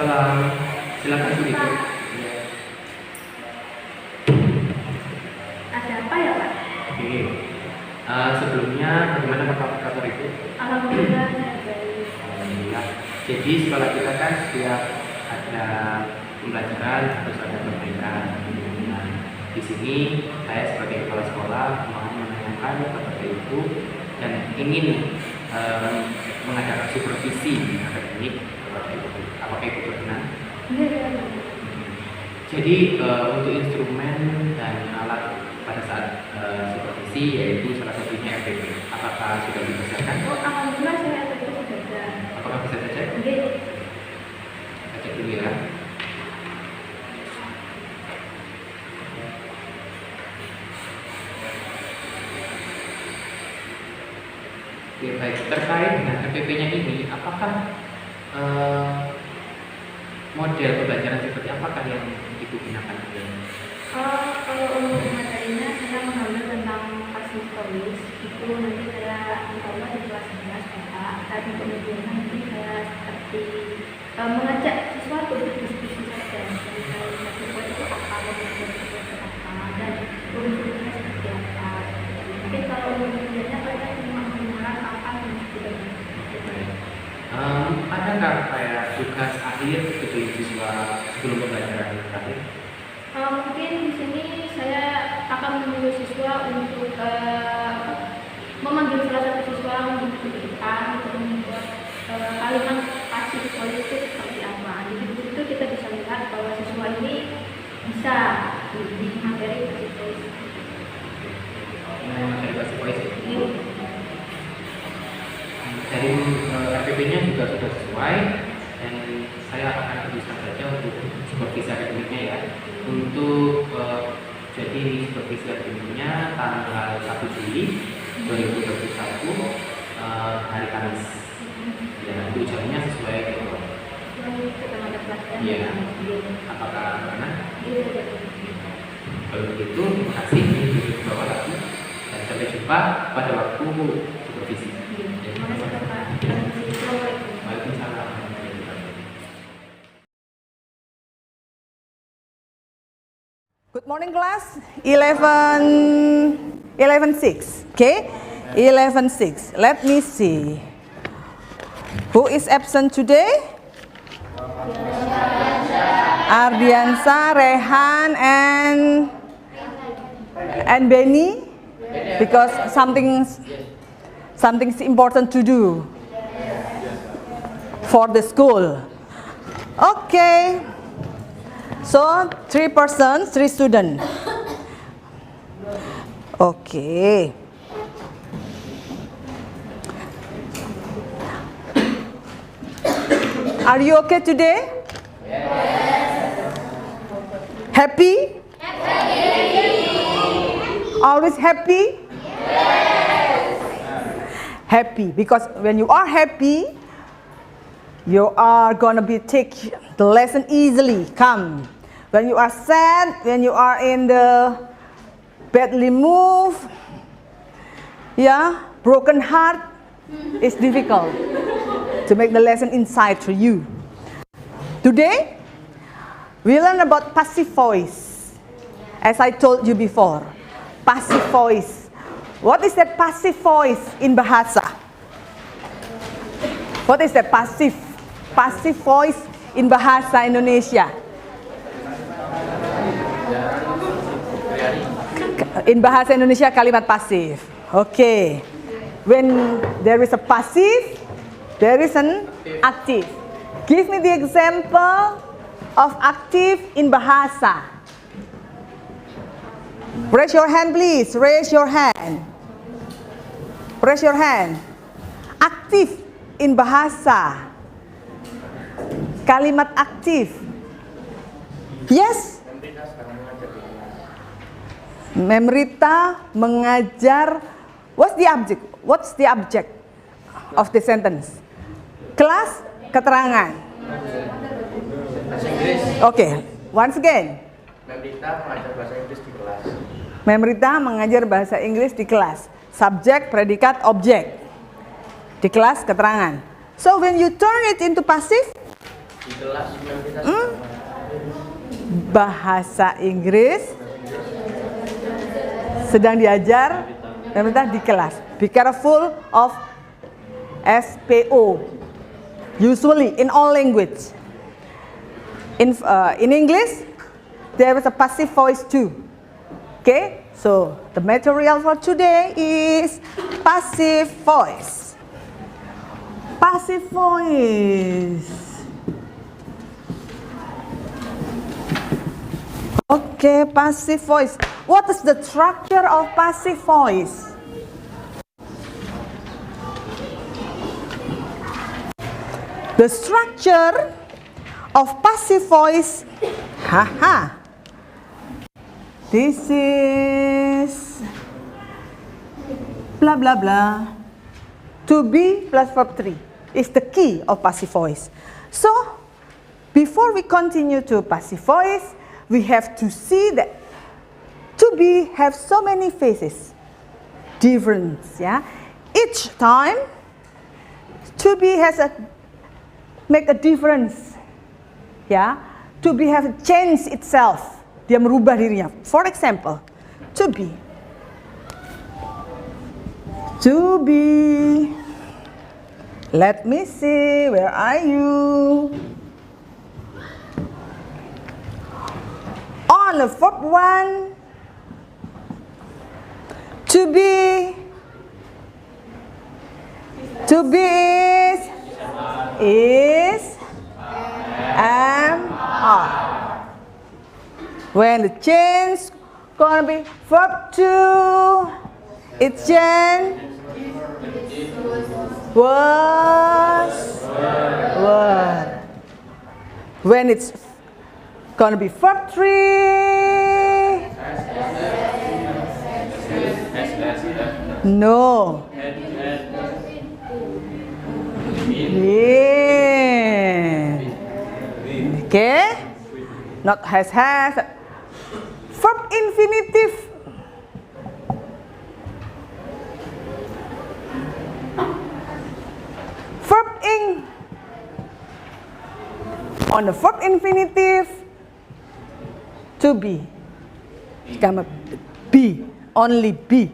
Waalaikumsalam. Silakan Bu Ibu. Ada apa ya Pak? Oke. Sebelumnya bagaimana kabar Ibu? Alhamdulillah baik. Alhamdulillah. Jadi sekolah kita kan setiap ada pembelajaran harus ada perbaikan. Nah, di sini saya sebagai kepala sekolah mau menanyakan kepada Ibu dan ingin mengadakan supervisi akademik kepada Ibu. Apakah Ibu berkenan? Iya. Jadi untuk instrumen dan alat pada saat supervisi yaitu salah satunya RPP. Apakah sudah dipersiapkan? Oh, alhamdulillah saya ada sudah ada. Apakah bisa saya cek? Oke. Kita cek dulu ya. Oke, baik. Terkait dengan RPP-nya ini, apakah model pembelajaran seperti apakah yang Ibu gunakan? Kalau untuk materinya saya mengambil tentang passive voice itu nanti saya insya Allah di kelas 11 Bapak. Tapi kemudian nanti saya seperti mengajak siswa untuk berdiskusi saja. Misalnya passive voice itu apa, kemudian itu apa, dan urutannya seperti apa. Mungkin kalau urutannya mereka cuma menggunakan apa yang sudah Adakah kayak tugas akhir bagi siswa sebelum pembelajaran terakhir? Mungkin di sini saya akan menyuruh siswa untuk memanggil salah satu siswa untuk berdepan untuk membuat kalimat pasif voice itu seperti apa. Jadi itu kita bisa lihat bahwa siswa ini bisa di materi pasif voice. Materi pasif voice. Dari RPP-nya juga sudah sesuai dan saya akan tuliskan saja untuk supervisi akademiknya ya. Untuk jadi supervisi akademiknya tanggal 1 Juli 2021 hari Kamis. Ya, itu jamnya sesuai gitu. Iya. Apakah benar? Kalau begitu, terima kasih. Ini bawah lagi dan sampai jumpa pada waktu supervisi. Good morning class, 11-6, okay? 11-6, let me see. Who is absent today? Ardiansa, Rehan, and Benny? Because something's important to do for the school. Okay. So, 3 persons, 3 students. Okay. Are you okay today? Yes. Happy? Happy. Always happy? Yes. Happy, because when you are happy, you are gonna take the lesson easily. Come. When you are sad, when you are in the badly moved, yeah, broken heart, it's difficult to make the lesson inside for you. Today, we learn about passive voice. As I told you before, passive voice. What is that passive voice in Bahasa? What is that passive voice in Bahasa Indonesia? In Bahasa Indonesia kalimat pasif. Okay. When there is a passive, there is an active. Give me the example of active in Bahasa. Raise your hand please. Raise your hand. Raise your hand. Aktif in Bahasa. Kalimat aktif. Yes. Memrita mengajar. What's the object? What's the object of the sentence? Kelas keterangan. Okay. Once again. Memrita mengajar bahasa Inggris di kelas. Memrita mengajar bahasa Inggris di kelas. Subjek, predikat, objek. Di kelas keterangan. So when you turn it into passive, Di kelas memang kita sedang Bahasa Inggris sedang diajar pemerintah di kelas. Be careful of SPO. Usually in all language. In English, there is a passive voice too. Okay, so the material for today is passive voice. Passive voice. Okay, passive voice. What is the structure of passive voice? The structure of passive voice, this is blah blah blah. To be plus verb 3 is the key of passive voice. So, before we continue to passive voice, we have to see that to be have so many phases, difference. Yeah, each time to be has a make a difference. Yeah, to be have changed itself. Dia merubah dirinya. For example, to be. To be. Let me see. Where are you? On the verb 1, to be is am are. When the change gonna be verb 2, it change was were. When it's gonna be verb 3. No. Yeah. Okay. Not has. Verb infinitive. Verb ing. On the verb infinitive. To be. Become a be. Only be.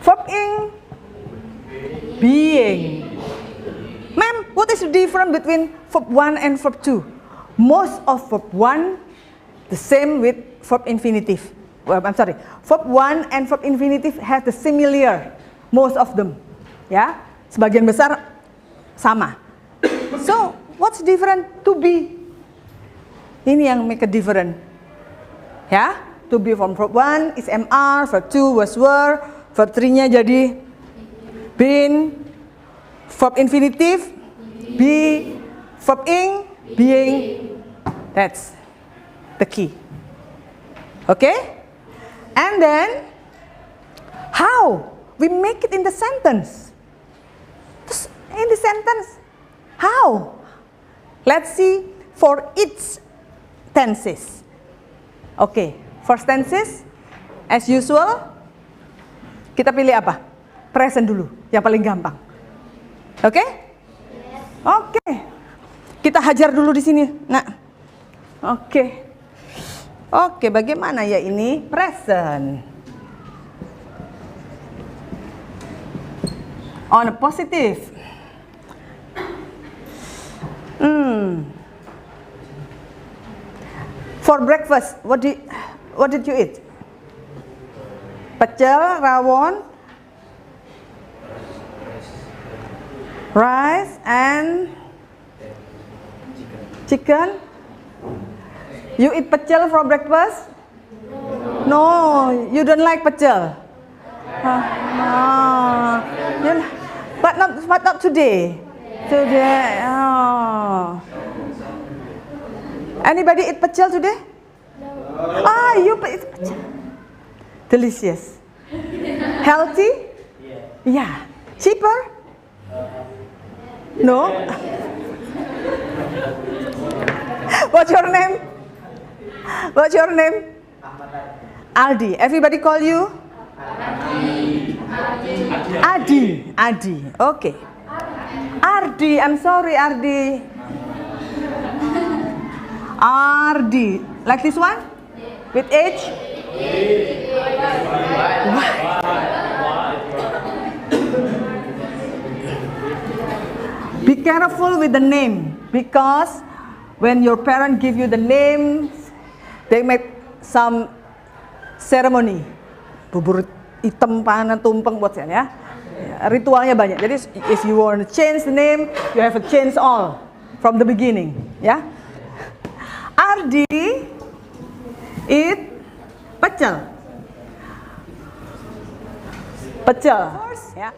Verb ing. Being. Ma'am, what is the difference between verb 1 and verb 2? Most of verb 1 the same with verb infinitive. I'm sorry. Verb 1 and verb infinitive have the similar, most of them. Ya, sebagian besar sama. So, what's different? To be. Ini yang make a difference. Ya, to be from verb 1 is MR, verb 2 was were, verb 3-nya jadi been, verb infinitive be, verb ing being. That's the key. Okay? And then how we make it in the sentence? In the sentence, how? Let's see for each tenses. Okay, first tenses as usual kita pilih apa? Present dulu, yang paling gampang. Oke? Okay? Oke. Okay. Kita hajar dulu di sini. Nah. Oke. Okay. Oke, okay, bagaimana ya ini? Present. On a positive. For breakfast, what did you eat? Pecel, rawon, rice and chicken. You eat pecel for breakfast? No, you don't like pecel. But not today. Today. Oh. Anybody eat pecel today? Ah, you eat pecel. Delicious. Healthy? Yeah. Cheaper? No? What's your name? What's your name? Aldi. Everybody call you? Adi. Adi. Okay. Ardi, I'm sorry, Ardi. Ardi, like this one? With H? Be careful with the name, because when your parent give you the names, they make some ceremony. Bubur hitam, panas, tumpeng buat saya ya. Ritualnya banyak. Jadi if you want to change the name, you have to change all from the beginning, ya. Ardi eat pecel. Pecel.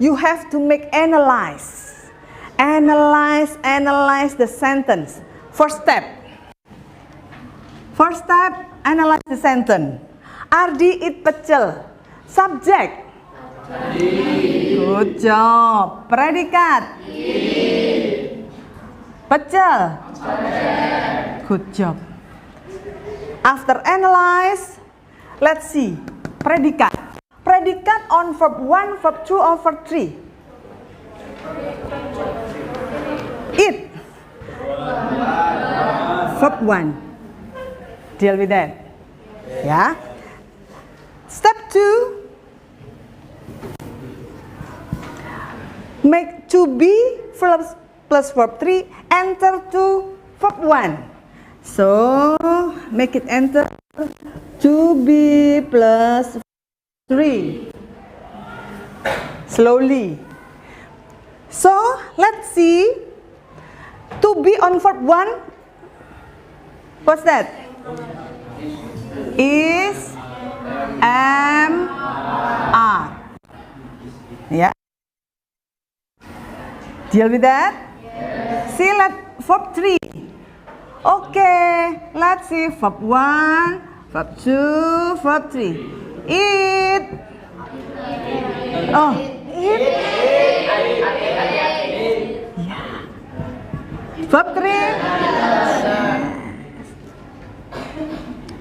You have to make analyze the sentence. First step, analyze the sentence. Ardi eat pecel. Subject. Good job. Predikat. Pecel. Good job. After analyze, let's see. Predikat. Predikat on verb 1, verb 2, or verb 3? Eat. Verb 1. Deal with that. Ya. Step 2. Make to be plus verb 3 enter to verb 1. So make it enter to be plus 3. Slowly. So let's see. To be on verb 1. What's that? Is am are. Yeah. Deal with that? Yes. See, verb 3. Okay, let's see verb 1, verb 2, verb 3. Eat. Oh, eat. Yeah. Verb 3.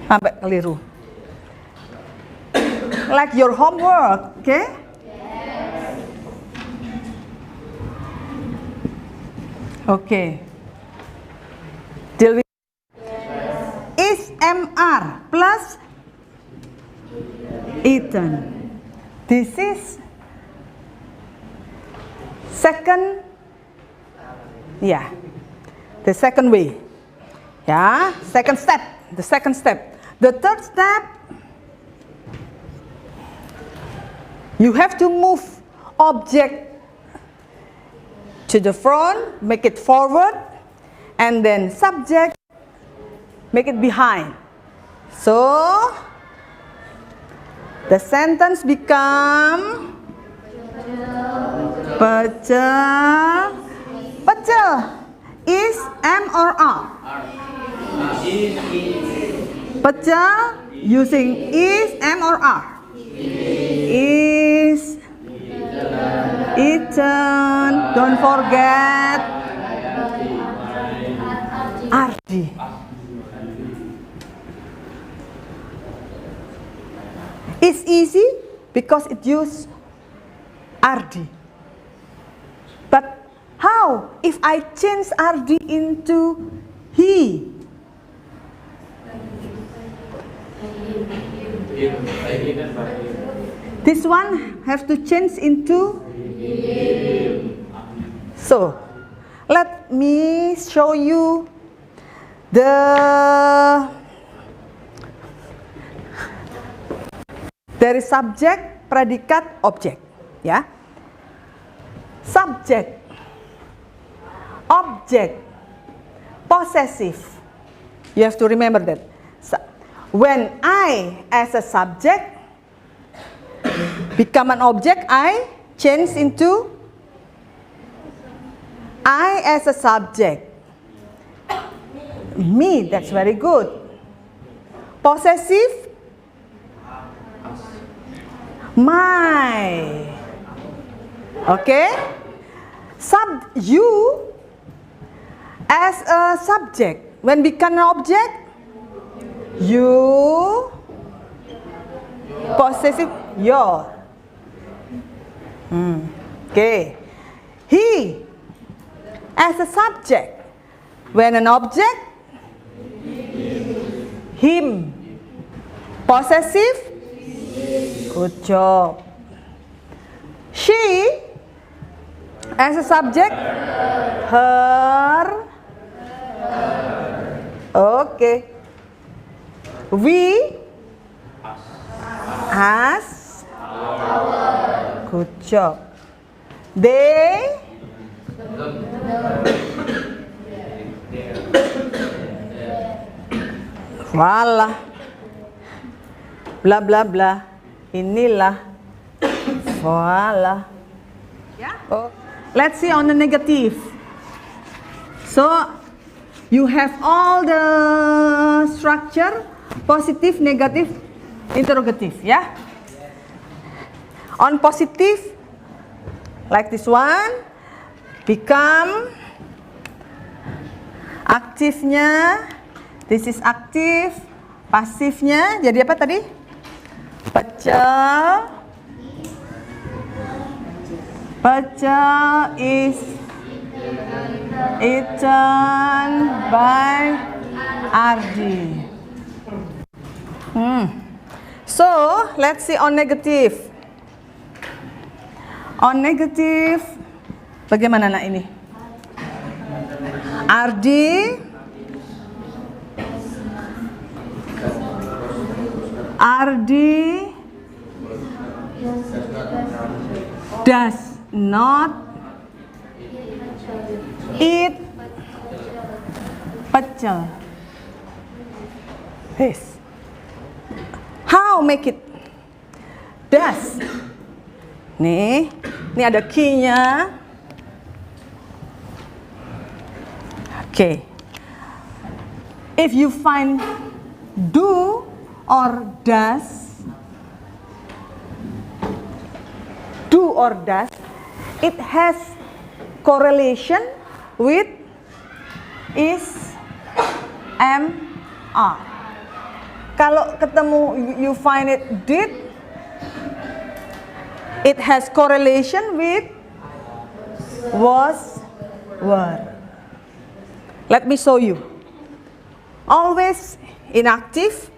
Sampai keliru. Like your homework, okay? Okay. Deal with is MR plus eaten. This is second, yeah, the second way. Yeah, second step, the second step. The third step, you have to move object to the front, make it forward, and then subject, make it behind. So the sentence become pecel. Pecel is M or R? Pecel using is M or R? Is eaten. Don't forget Ardi. It's easy because it uses Ardi. But how if I change Ardi into he? This one have to change into so let me show you there is subject, predikat, object, ya. Subject, object, possessive. You have to remember that. When I as a subject become an object, I change into I as a subject. Me, that's very good. Possessive, my. Okay? You as a subject. When become an object, you. Possessive, your. Okay. He as a subject. When an object, him. Possessive, good job. She, as a subject, her. Okay. We, us, good job. They, voila. Bla bla bla. Inilah. Voila. Yeah. Oh. Let's see on the negative. So you have all the structure, positive, negative, interrogative, yeah? On positive, like this one, become, aktifnya, this is aktif, pasifnya, jadi apa tadi? Pecel, pecel is eaten by Ardi. So let's see on negative. On negative, bagaimana nak ini? Ardi does not eat pecel. Yes. How make it? Does. Nih, ini ada key-nya. Okay. If you find do or does, it has correlation with is, am, are. Kalau ketemu you find it did, it has correlation with was, were. Let me show you. Always inactive.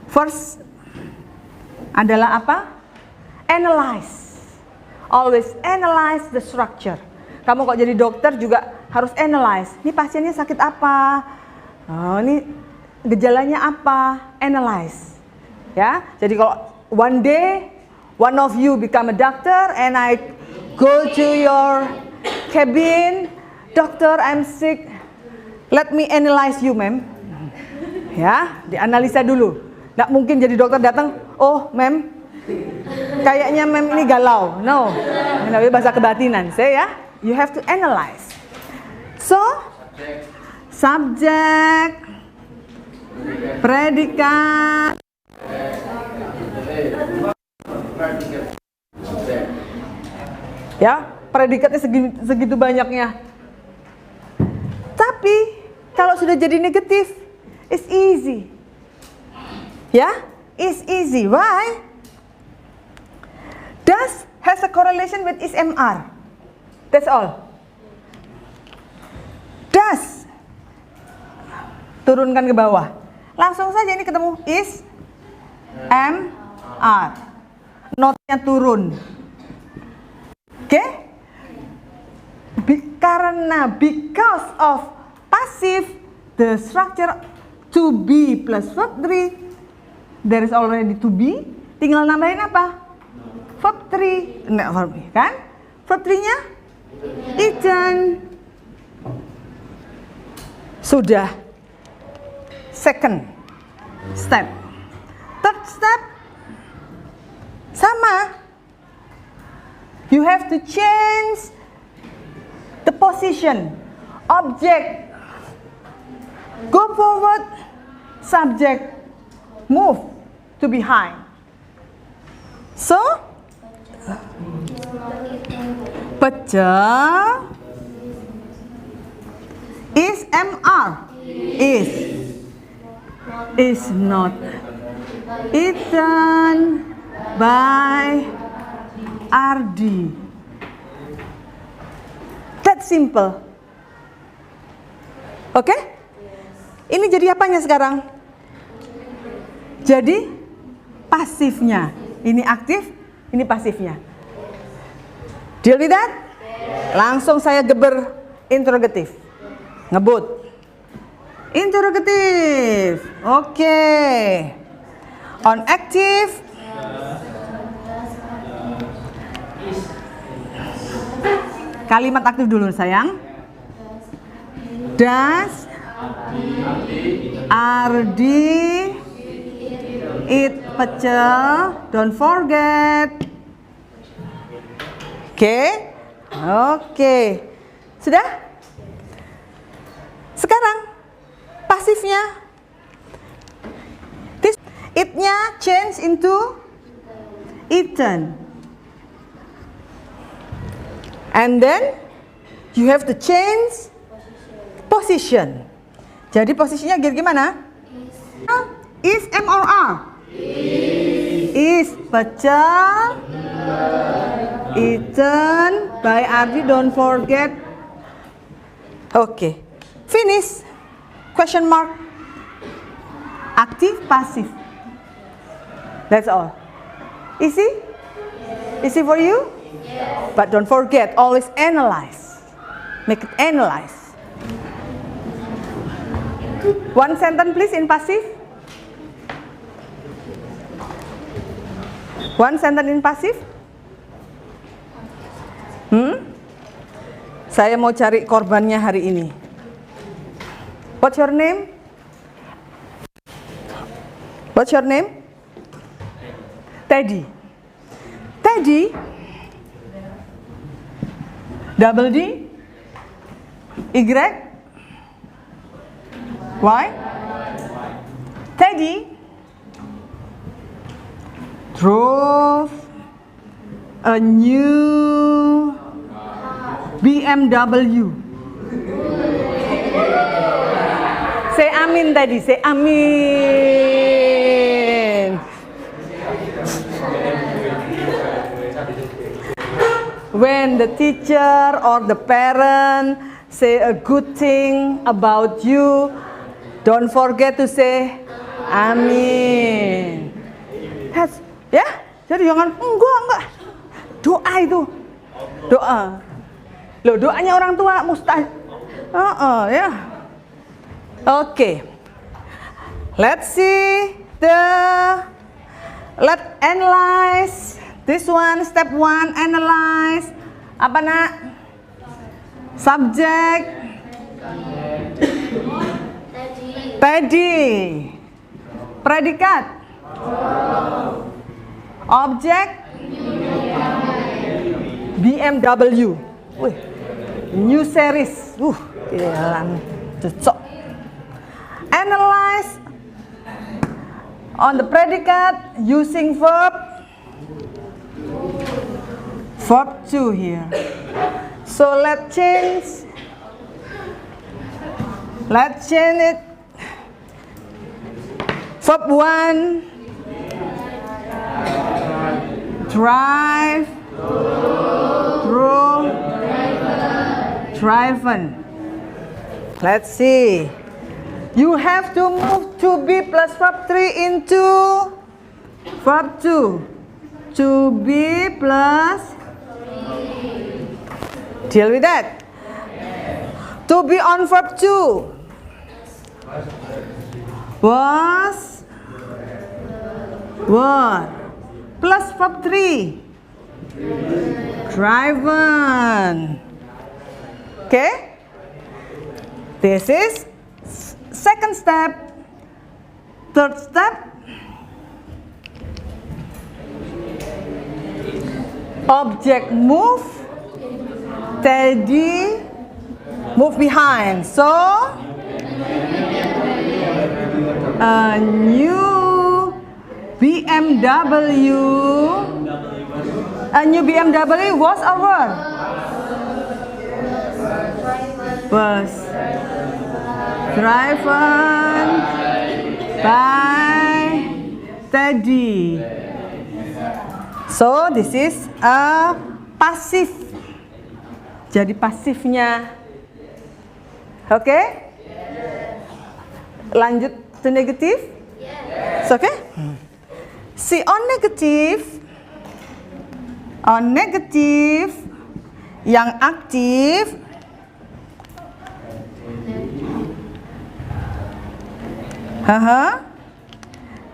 First adalah apa? Analyze. Always analyze the structure. Kamu kok jadi dokter juga harus analyze. Ini pasiennya sakit apa? Oh, ini gejalanya apa? Analyze. Ya. Jadi kalau one day one of you become a doctor and I go to your cabin, doctor, I'm sick. Let me analyze you, ma'am. Ya, dianalisa dulu. Nggak mungkin jadi dokter datang, oh, ma'am, kayaknya ma'am ini galau. No, ini namanya bahasa kebatinan. Saya, you have to analyze. So, subject, predikat, ya, predikatnya segitu banyaknya. Tapi kalau sudah jadi negatif, it's easy. Ya, it's easy. Why? Does has a correlation with is, am, are. That's all. Does. Turunkan ke bawah. Langsung saja ini ketemu is, am, are. Notnya turun. Oke? Karena because of passive, the structure to be plus verb 3, there is already to be, tinggal nambahin apa? Verb 3, enggak verb kan? Verb 3-nya eaten. Sudah. Second step. Third step sama. You have to change the position. Object go forward, subject move to behind. So, pecel is, am, are. Is not eaten by Ardi. That simple. Oke? Ini jadi apanya sekarang? Jadi pasifnya. Ini aktif, ini pasifnya. Deal with that? Langsung saya geber interrogatif. Ngebut. Interrogatif. Oke. On active. Kalimat aktif dulu sayang. Does Ardi eat pecel? Don't forget. Oke. Oke. Sudah? Sekarang pasifnya. This it-nya change into eaten. And then you have to change position. Jadi posisinya gimana? Is M or R? Is pecel eaten by Ardi, don't forget. Oke. Finish. Question mark. Aktif, pasif. That's all. Easy? Easy for you? But don't forget, always analyze. Make it analyze. One sentence please in passive. One sentence in passive. Saya mau cari korbannya hari ini. What's your name? What's your name? Teddy. Teddy. Double D. Y. Y. Teddy drove a new BMW. Say amin tadi, say amin. When the teacher or the parent say a good thing about you, don't forget to say amin. That's, ya, jadi jangan enggak. Doa itu, doa. Loh, doanya orang tua mustahil. Ya. Oke. Let's see let's analyze this one. Step 1, analyze. Apa nak? Subject. Teddy. Predikat. Object. BMW. Wih, new series. Cocok. Analyze on the predicate using verb 2 here. So let's change it. Verb 1, drive, drove, driven. Let's see. You have to move to be plus verb 3 into verb 2. To be plus. Deal with that. To be on verb 2. Was. Plus verb 3. Driven. Okay? This is second step. Third step. Object move. Teddy move behind. So a new BMW. A new BMW was over. Was driven by Teddy. So this is a passive. jadi pasifnya. Oke? Lanjut to negative? It's okay? See, on negative yang aktif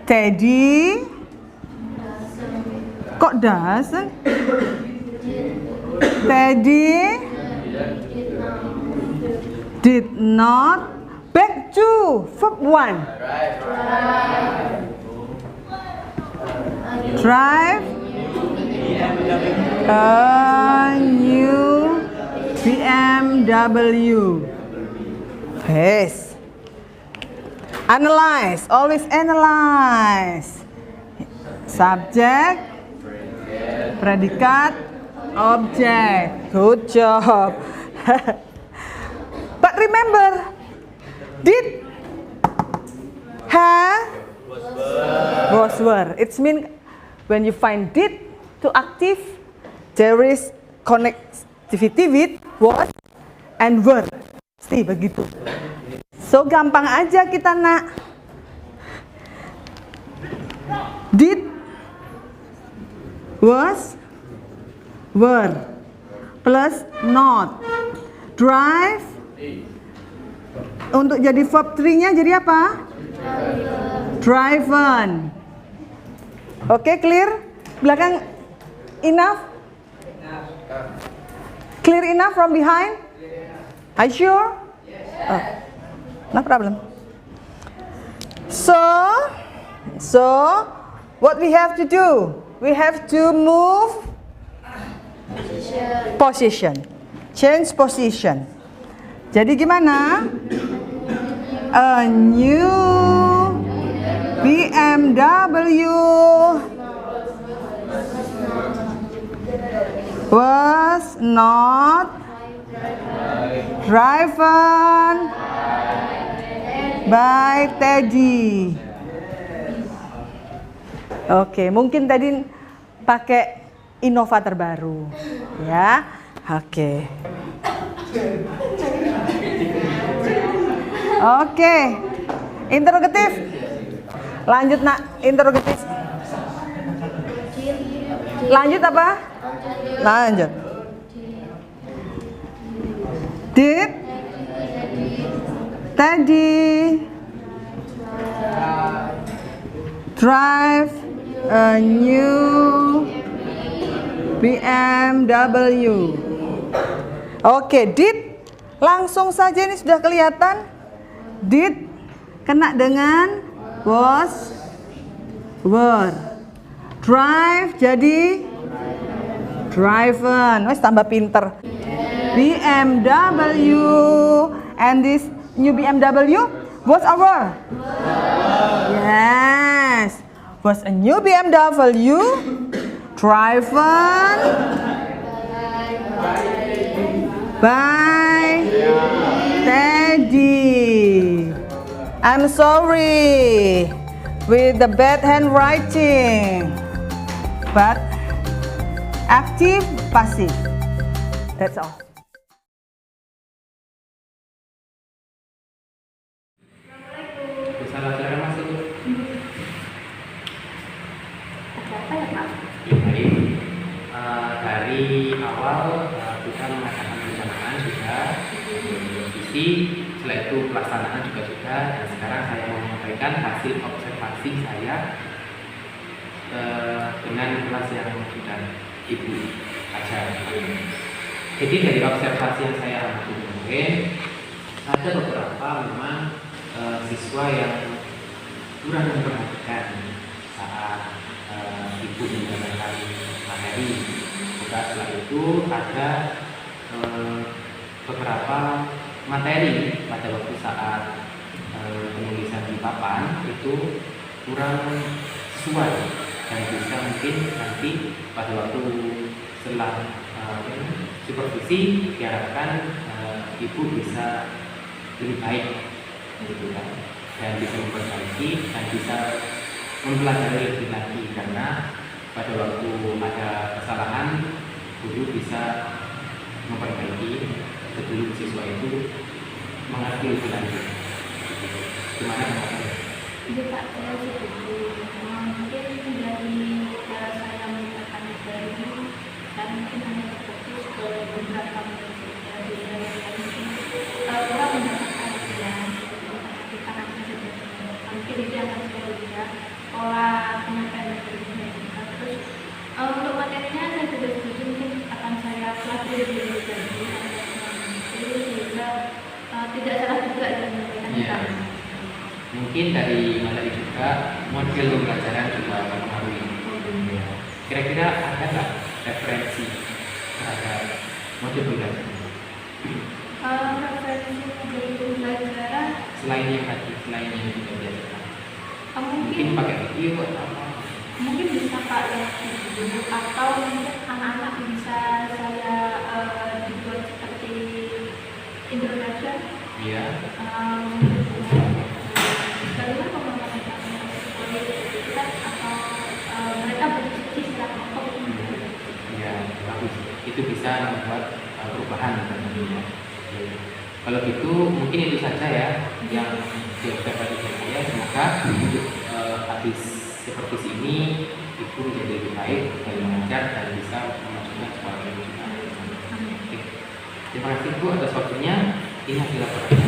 Teddy kok doesn't? Teddy did not. Back to verb 1. Drive a new BMW. Yes. Analyze. Always analyze. Subject, predikat, object. Good job. But remember, did, have, was, were. It means when you find did to active, there is connectivity with was and were. Pasti begitu. So gampang aja kita nak. Did, was, were, plus not. Drive. Untuk jadi verb 3-nya jadi apa? Driven. Oke, clear? Belakang enough? Clear enough from behind? Are you sure? Oh, no problem. So what we have to do? We have to move position. Change position. Jadi gimana? A new BMW was not driven by Teddy. Oke, mungkin tadi pakai Innova terbaru, ya. Oke. Oke, interrogatif. Lanjut nak, interrogatif. Lanjut apa? Lanjut. Did Teddy drive a new BMW? Oke, did langsung saja ini sudah kelihatan. Did kena dengan was, were. Drive jadi driven. Wes tambah pinter. BMW, and this new BMW was our. Yes, was a new BMW driven by Teddy. I'm sorry with the bad handwriting, but active, passive. That's all. Salah masuk. Apa ya Pak? Jadi dari awal kita mengatakan perencanaan sudah, visi, setelah itu pelaksanaan juga sudah, dan sekarang saya mau menyampaikan hasil observasi saya dengan kelas yang sudah Ibu ajar. Jadi dari observasi yang saya amati kemarin, ada beberapa memang siswa yang kurang memperhatikan saat Ibu menjalankan materi. Juga setelah itu ada beberapa materi pada waktu saat penulisan di papan itu kurang sesuai, dan bisa mungkin nanti pada waktu setelah supervisi diharapkan Ibu bisa lebih baik, gitu kan, dan bisa memperbaiki dan bisa mempelajari lebih lagi, karena pada waktu ada kesalahan guru bisa memperbaiki sebelum siswa itu mengerti lebih lanjut. Gimana teman-teman? Iya Pak, saya setuju. Mungkin dari cara saya menggunakan media ini, saya mungkin hanya terfokus ke beberapa media di yang mungkin kurang mendapatkan perhatian kita nanti saja. Mungkin itu yang akan saya lihat pola penyampaian materinya. Terus untuk materinya saya juga setuju, mungkin akan saya pelajari lebih lagi sehingga tidak salah juga dalam menyampaikan Iya. Mungkin dari materi juga model pembelajaran juga mempengaruhi. Ya. Kira-kira ada nggak referensi terhadap model pembelajaran referensi dari pembelajaran selain yang tadi, selain yang kita biasakan? Mungkin mungkin pakai video atau apa? mungkin bisa Pak ya video, atau mungkin anak-anak bisa saya dibuat seperti introduction Iya. bagaimana pemahaman tentang kita atau mereka berdiskusi secara kelompok. Ya, bagus. Itu bisa membuat perubahan tentunya. Kalau gitu mungkin itu saja ya yang dapat saya. Semoga habis supervisi ini Ibu menjadi lebih baik dalam mengajar dan bisa memajukan sekolah yang juga. Oke. Terima kasih Bu atas waktunya. Ini hasil laporan.